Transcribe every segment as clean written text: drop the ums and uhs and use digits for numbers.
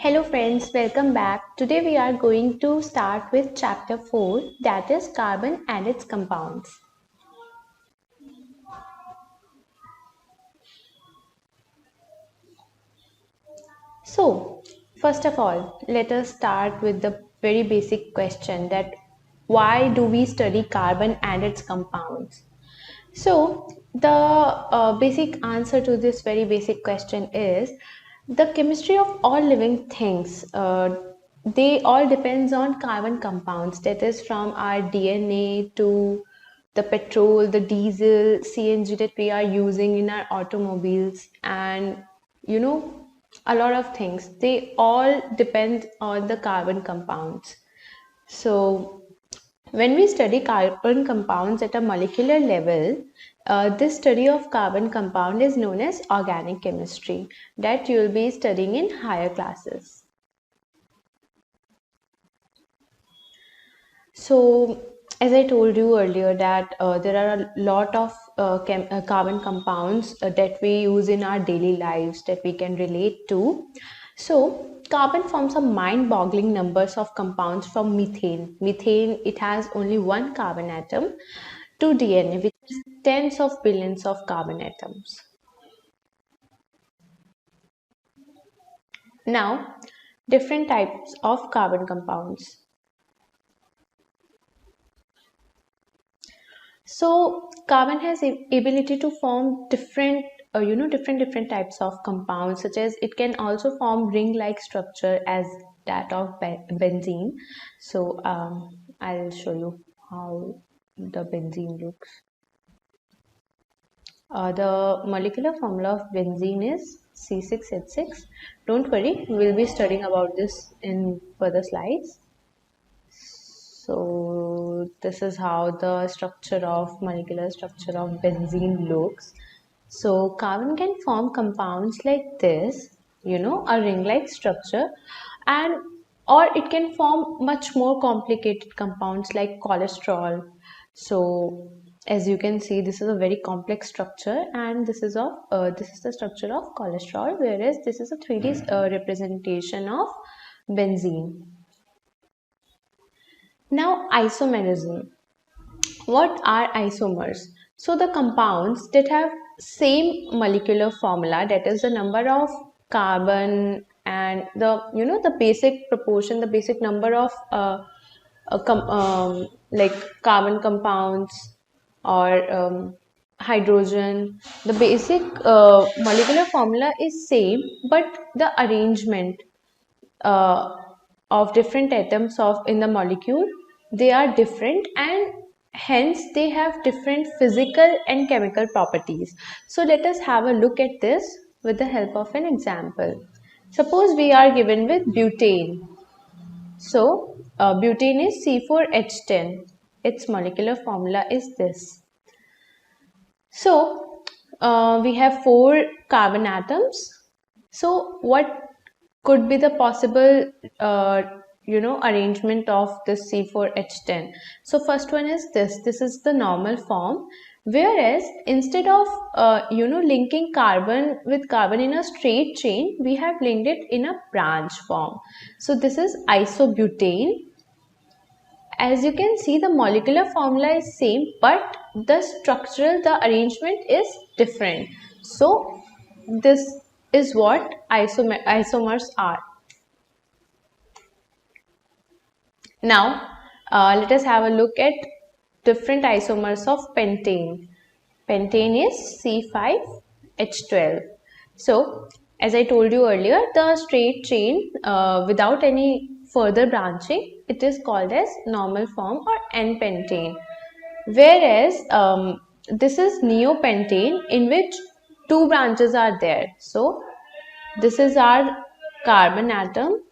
Hello friends, welcome back. Today we are going to start with chapter 4, that is carbon and its compounds. So, first of all, let us start with the very basic question that why do we study carbon and its compounds? So, the basic answer to this very basic question is the chemistry of all living things. They all depends on carbon compounds. That is from our DNA to the petrol, the diesel, CNG that we are using in our automobiles, and you know a lot of things. They all depend on the carbon compounds. So when we study carbon compounds at a molecular level, this study of carbon compound is known as organic chemistry that you will be studying in higher classes. So as I told you earlier that there are a lot of carbon compounds that we use in our daily lives that we can relate to. So carbon forms a mind-boggling numbers of compounds from methane. Methane, it has only one carbon atom, to DNA, which is tens of billions of carbon atoms. Now, different types of carbon compounds. So carbon has ability to form different different types of compounds, such as it can also form ring-like structure as that of benzene. So I'll show you how the benzene looks. The molecular formula of benzene is C6H6. Don't worry, we'll be studying about this in further slides. So this is how the molecular structure of benzene looks. So carbon can form compounds like this, a ring-like structure, and or it can form much more complicated compounds like cholesterol. So as you can see, this is a very complex structure, and this is the structure of cholesterol, whereas this is a 3D representation of benzene. Now, isomerism. What are isomers? So the compounds that have same molecular formula, that is the number of carbon and the basic proportion, the basic number of like carbon compounds or hydrogen. The basic molecular formula is same, but the arrangement uh, of different atoms of in the molecule, they are different, and hence they have different physical and chemical properties. So let us have a look at this with the help of an example. Suppose we are given with butane. So butane is C4H10. Its molecular formula is this. So we have 4 carbon atoms. So what could be the possible arrangement of this C4H10? So first one is this is the normal form, whereas instead of linking carbon with carbon in a straight chain, we have linked it in a branch form. So this is isobutane. As you can see, the molecular formula is same, but the arrangement is different. So this is what isomers are. Now let us have a look at different isomers of pentane. Pentane is C5H12. So as I told you earlier, the straight chain without any further branching, it is called as normal form or N-pentane. Whereas this is neopentane, in which 2 branches are there. So this is our carbon atom.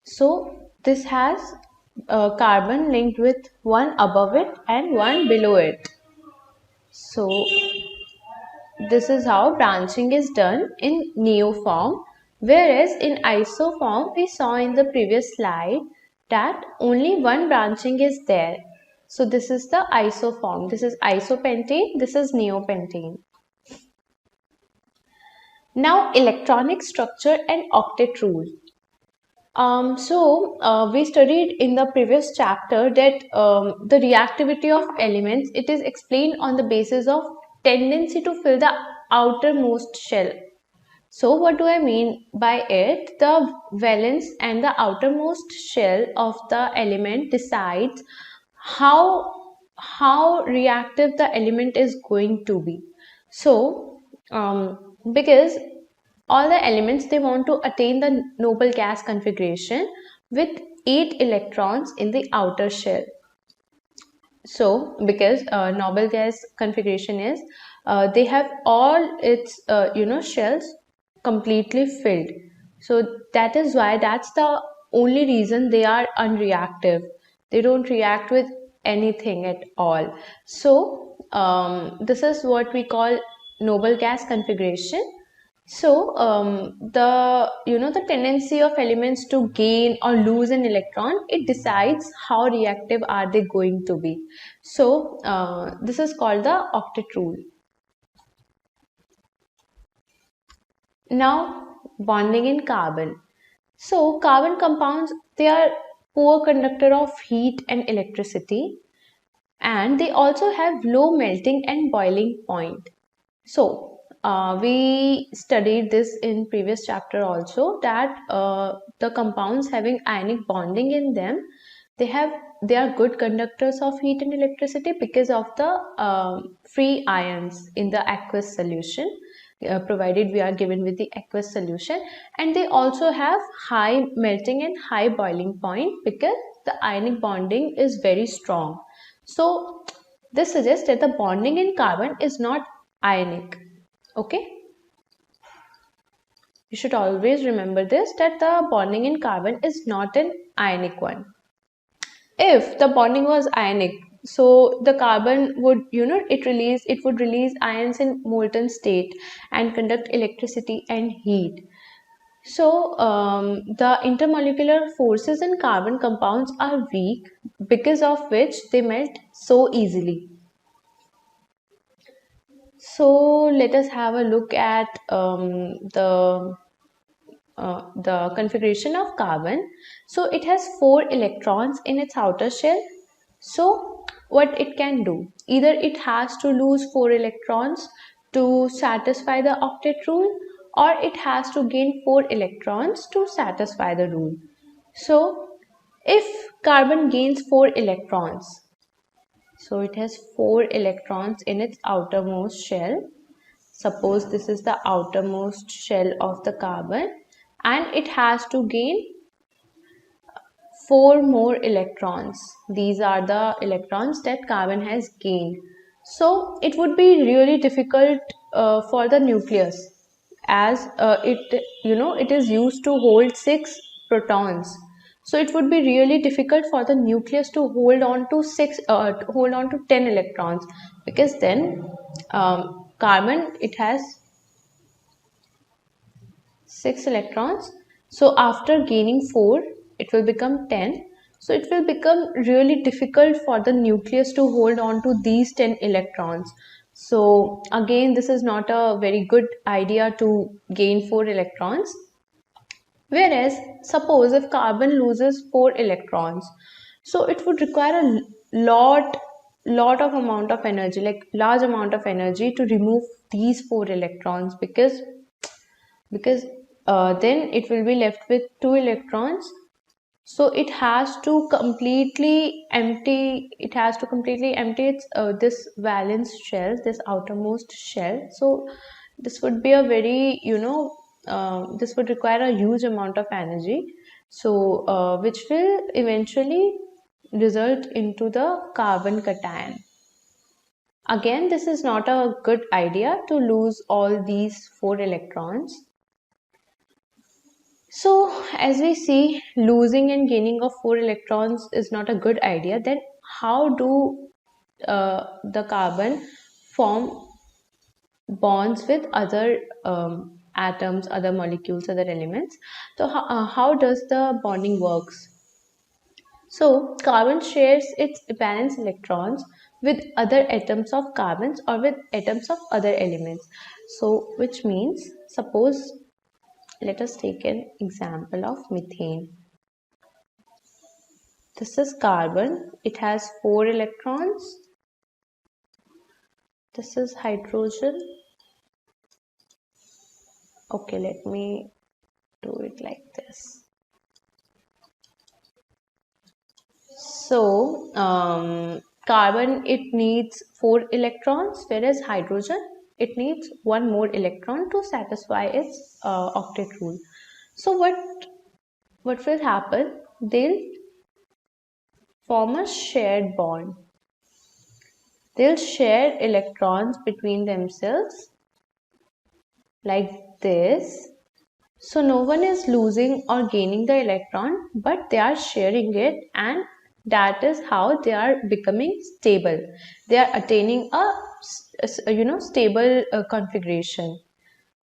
So this has carbon linked with one above it and one below it. So this is how branching is done in neo form, whereas in iso form we saw in the previous slide that only one branching is there. So this is the iso form. This is isopentane, this is neopentane. Now, electronic structure and octet rule. We studied in the previous chapter that the reactivity of elements, it is explained on the basis of tendency to fill the outermost shell. So what do I mean by it? The valence and the outermost shell of the element decides how reactive the element is going to be. So because all the elements, they want to attain the noble gas configuration with 8 electrons in the outer shell. So because noble gas configuration is they have all its shells completely filled, so that is why, that's the only reason they are unreactive. They don't react with anything at all. So this is what we call noble gas configuration. So the tendency of elements to gain or lose an electron, it decides how reactive are they going to be. So this is called the octet rule. Now, bonding in carbon. So carbon compounds, they are poor conductor of heat and electricity, and they also have low melting and boiling point. So we studied this in previous chapter also, that the compounds having ionic bonding in them, they are good conductors of heat and electricity because of the free ions in the aqueous solution, provided we are given with the aqueous solution. And they also have high melting and high boiling point because the ionic bonding is very strong. So this suggests that the bonding in carbon is not ionic. Okay, you should always remember this, that the bonding in carbon is not an ionic one. If the bonding was ionic, so the carbon would, it would release ions in molten state and conduct electricity and heat. So the intermolecular forces in carbon compounds are weak, because of which they melt so easily. So let us have a look at the configuration of carbon. So it has 4 electrons in its outer shell. So what it can do, either it has to lose 4 electrons to satisfy the octet rule, or it has to gain 4 electrons to satisfy the rule. So if carbon gains 4 electrons, so it has 4 electrons in its outermost shell. Suppose this is the outermost shell of the carbon, and it has to gain 4 more electrons. These are the electrons that carbon has gained. So it would be really difficult for the nucleus, as it is used to hold 6 protons. So it would be really difficult for the nucleus to hold on to 10 electrons, because then carbon, it has 6 electrons. So after gaining 4, it will become 10. So it will become really difficult for the nucleus to hold on to these 10 electrons. So again, this is not a very good idea to gain 4 electrons. Whereas suppose if carbon loses 4 electrons, so it would require a lot of amount of energy, like large amount of energy, to remove these 4 electrons, because then it will be left with 2 electrons. So it has to completely empty its this valence shell, this outermost shell. So this would be a very, this would require a huge amount of energy, so which will eventually result into the carbon cation. Again, this is not a good idea to lose all these 4 electrons. So as we see, losing and gaining of 4 electrons is not a good idea. Then how do the carbon form bonds with other atoms, other molecules, other elements? So how does the bonding works? So carbon shares its valence electrons with other atoms of carbons or with atoms of other elements. So which means suppose let us take an example of methane. This is carbon. It has 4 electrons. This is hydrogen. Okay, let me do it like this. So, carbon, it needs 4 electrons, whereas hydrogen, it needs 1 more electron to satisfy its octet rule. So what will happen? They'll form a shared bond. They'll share electrons between themselves like this. So no one is losing or gaining the electron, but they are sharing it, and that is how they are becoming stable. They are attaining a stable configuration.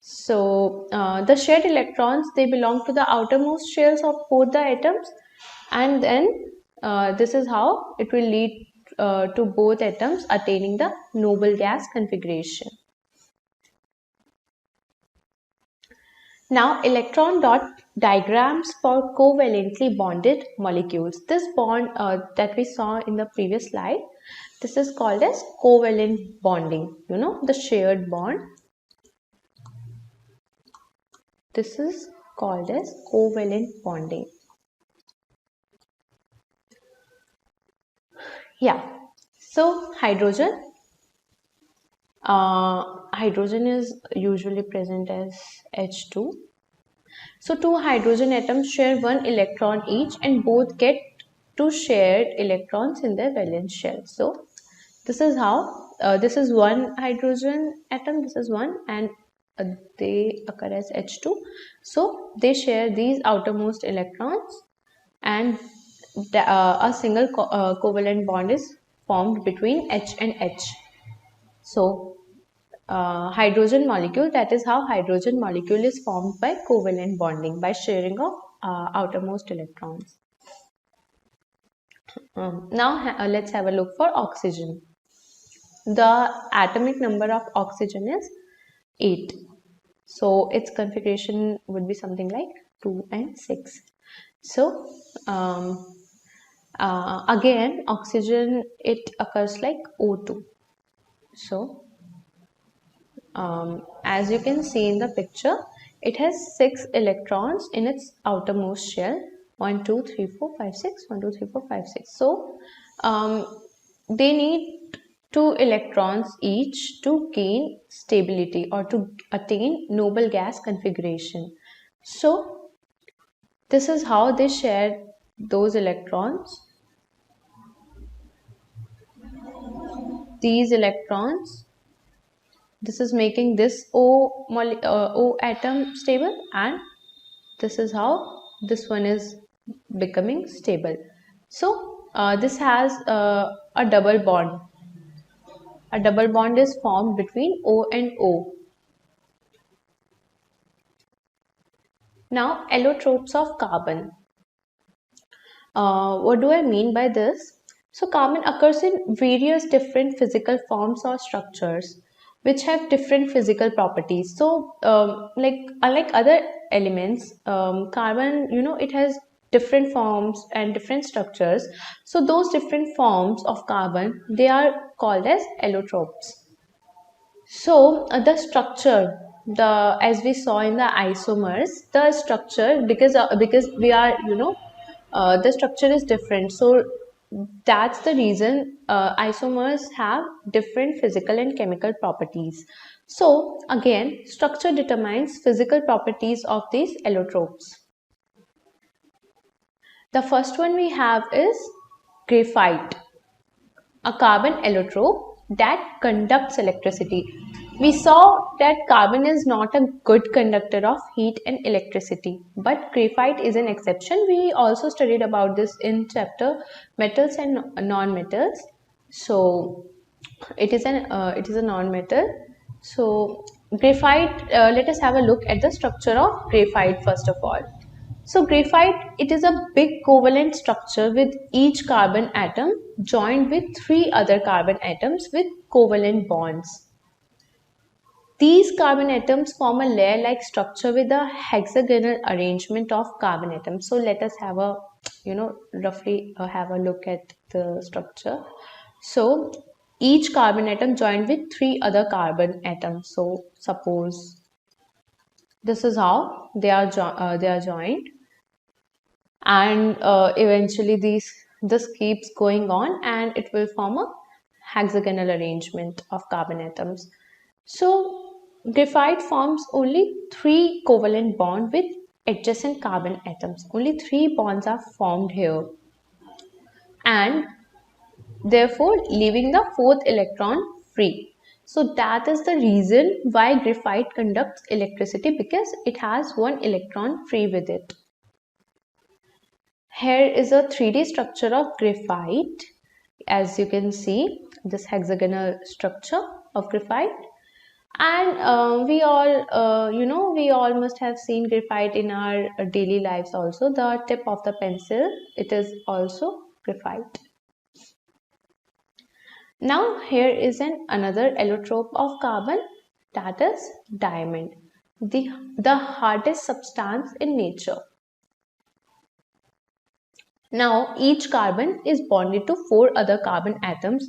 So the shared electrons, they belong to the outermost shells of both the atoms, and then this is how it will lead to both atoms attaining the noble gas configuration. Now, electron dot diagrams for covalently bonded molecules. This bond that we saw in the previous slide, this is called as covalent bonding. You know, the shared bond. This is called as covalent bonding. Yeah. So hydrogen. Hydrogen is usually present as H2. So two hydrogen atoms share 1 electron each, and both get 2 shared electrons in their valence shell. So this is how this is 1 hydrogen atom, this is 1, and they occur as H2. So they share these outermost electrons, and a single covalent bond is formed between H and H. So hydrogen molecule, that is how hydrogen molecule is formed by covalent bonding, by sharing of outermost electrons. Now let's have a look for oxygen. The atomic number of oxygen is 8. So its configuration would be something like 2 and 6. So again, oxygen, it occurs like O2. So as you can see in the picture, it has 6 electrons in its outermost shell. 1, 2, 3, 4, 5, 6. 1, 2, 3, 4, 5, 6. So they need 2 electrons each to gain stability or to attain noble gas configuration. So this is how they share those electrons. These electrons, this is making this O atom stable, and this is how this one is becoming stable. So this has a double bond. A double bond is formed between O and O. Now, allotropes of carbon. What do I mean by this? So carbon occurs in various different physical forms or structures which have different physical properties. So like unlike other elements, carbon, it has different forms and different structures. So those different forms of carbon, they are called as allotropes. So the structure, as we saw in the isomers, the structure, because we are the structure is different, so that's the reason isomers have different physical and chemical properties. So again, structure determines physical properties of these allotropes. The first one we have is graphite, a carbon allotrope that conducts electricity. We saw that carbon is not a good conductor of heat and electricity, but graphite is an exception. We also studied about this in chapter metals and non-metals. So it is a non-metal. So graphite, let us have a look at the structure of graphite first of all. So graphite, it is a big covalent structure with each carbon atom joined with 3 other carbon atoms with covalent bonds. These carbon atoms form a layer-like structure with a hexagonal arrangement of carbon atoms. So let us have a, roughly have a look at the structure. So each carbon atom joined with 3 other carbon atoms. So suppose this is how they are joined, and eventually this keeps going on, and it will form a hexagonal arrangement of carbon atoms. So graphite forms only 3 covalent bonds with adjacent carbon atoms. Only 3 bonds are formed here, and therefore leaving the 4th electron free. So that is the reason why graphite conducts electricity, because it has 1 electron free with it. Here is a 3D structure of graphite. As you can see, this hexagonal structure of graphite. And we all must have seen graphite in our daily lives also. The tip of the pencil, it is also graphite. Now here is another allotrope of carbon, that is diamond, the hardest substance in nature. Now each carbon is bonded to 4 other carbon atoms.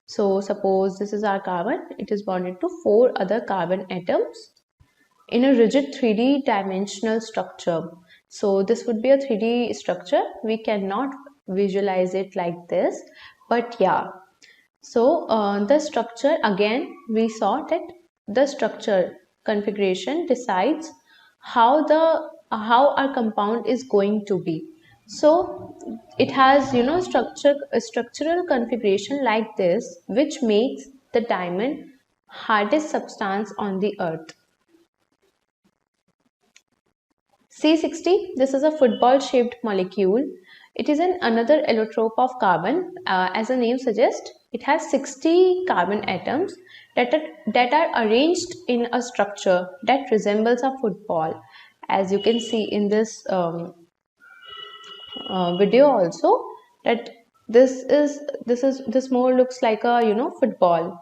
So suppose this is our carbon, it is bonded to 4 other carbon atoms in a rigid 3D dimensional structure. So this would be a 3D structure. We cannot visualize it like this, but yeah. So the structure, again we saw that the structure configuration decides how our compound is going to be. So it has structural configuration like this, which makes the diamond hardest substance on the earth. C60, this is a football shaped molecule. It is another allotrope of carbon. As the name suggests, it has 60 carbon atoms that are arranged in a structure that resembles a football. As you can see in this video also, that this more looks like a football.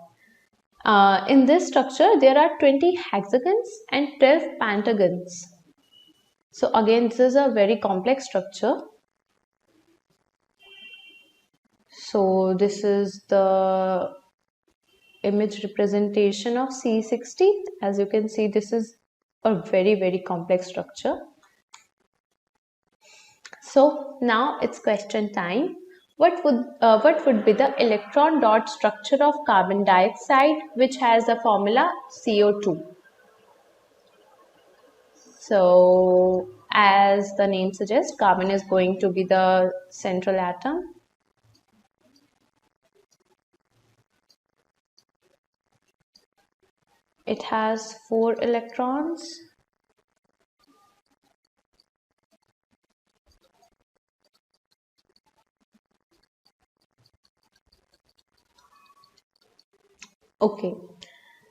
In this structure, there are 20 hexagons and 12 pentagons. So again, this is a very complex structure. So this is the image representation of C60. As you can see, this is a very complex structure. So now it's question time. What would be the electron dot structure of carbon dioxide, which has the formula CO2? So as the name suggests, carbon is going to be the central atom. It has 4 electrons. Okay,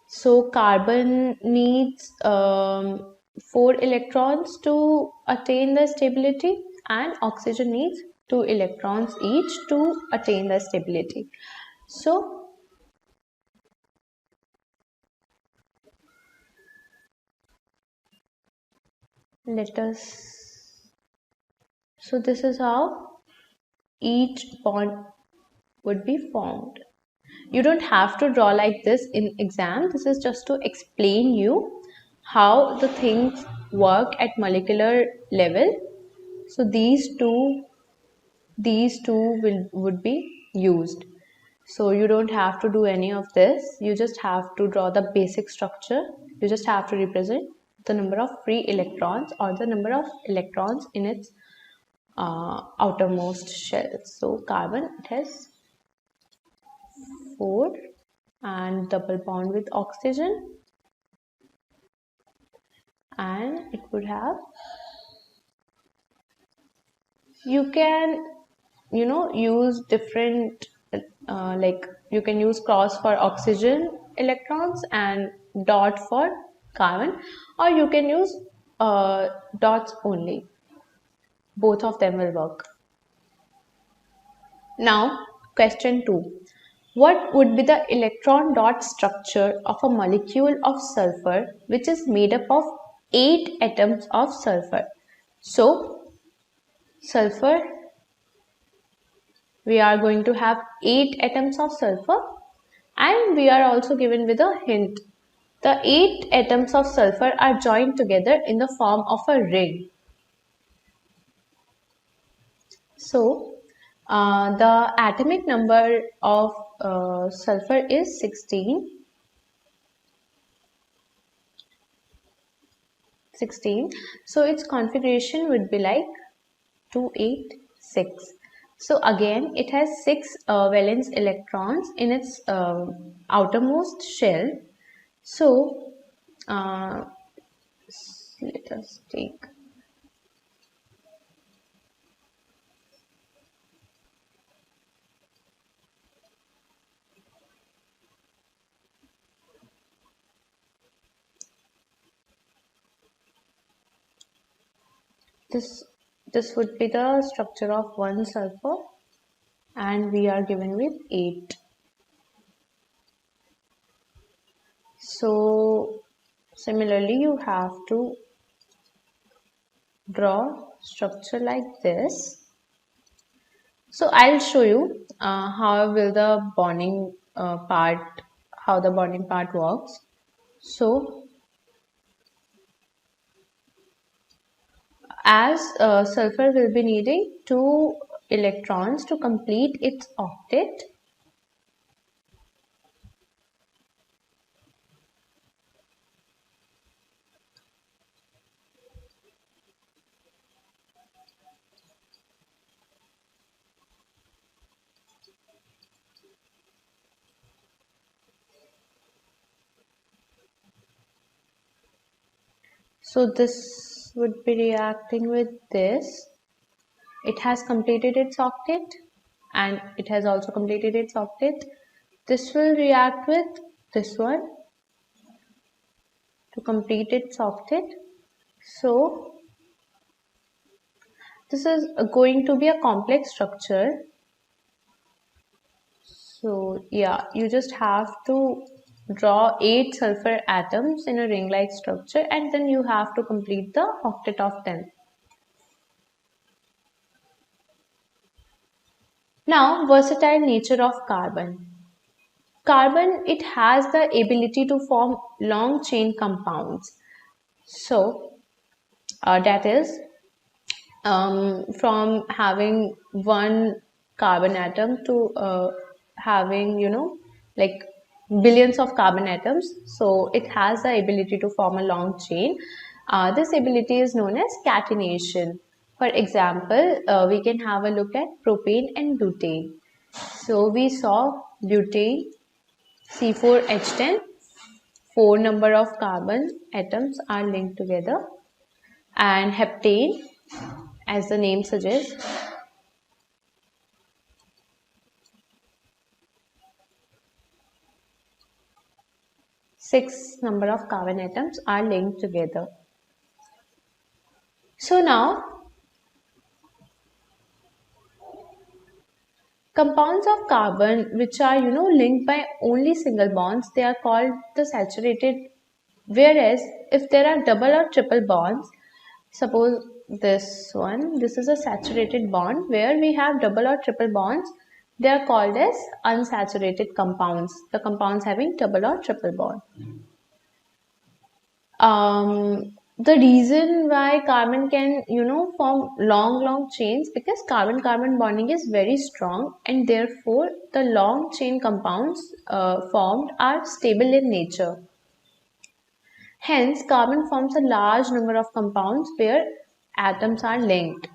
so carbon needs 4 electrons to attain the stability, and oxygen needs 2 electrons each to attain the stability. So so this is how each bond would be formed. You don't have to draw like this in exam. This is just to explain you how the things work at molecular level. So these two would be used. So you don't have to do any of this. You just have to draw the basic structure. You just have to represent the number of free electrons or the number of electrons in its outermost shell. So carbon, it has 4 and double bond with oxygen, and it would have, you can use different like you can use cross for oxygen electrons and dot for carbon, or you can use dots only. Both of them will work. Now question 2, What would be the electron dot structure of a molecule of sulfur which is made up of 8 atoms of sulfur? So, sulfur, we are going to have 8 atoms of sulfur, and we are also given with a hint. The 8 atoms of sulfur are joined together in the form of a ring. So, the atomic number of sulfur is 16. 16. So, its configuration would be like 286. So, again, it has 6 valence electrons in its outermost shell. So, let us take this would be the structure of one sulfur, and we are given with 8. So similarly you have to draw structure like this. So I'll show you how will the bonding how the bonding part works. So as sulfur will be needing 2 electrons to complete its octet, so this would be reacting with this. It has completed its octet, and it has also completed its octet. This will react with this one to complete its octet. So this is going to be a complex structure. So yeah, you just have to draw 8 sulfur atoms in a ring-like structure, and then you have to complete the octet of 10. Now, versatile nature of carbon. Carbon, it has the ability to form long chain compounds. So that is from having one carbon atom to having, like billions of carbon atoms. So it has the ability to form a long chain. This ability is known as catenation. For example, we can have a look at propane and butane. So we saw butane C4H10, 4 number of carbon atoms are linked together, and heptane, as the name suggests, six number of carbon atoms are linked together. So now, compounds of carbon which are linked by only single bonds, they are called the saturated. Whereas if there are double or triple bonds, suppose this is a saturated bond where we have double or triple bonds, they are called as unsaturated compounds, the compounds having double or triple bond. The reason why carbon can form long chains, because carbon bonding is very strong, and therefore the long chain compounds formed are stable in nature. Hence, carbon forms a large number of compounds where atoms are linked.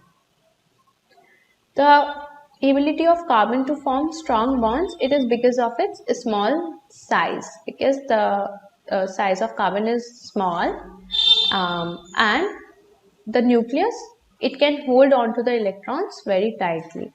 The ability of carbon to form strong bonds, it is because of its small size, because the size of carbon is small, and the nucleus, it can hold on to the electrons very tightly.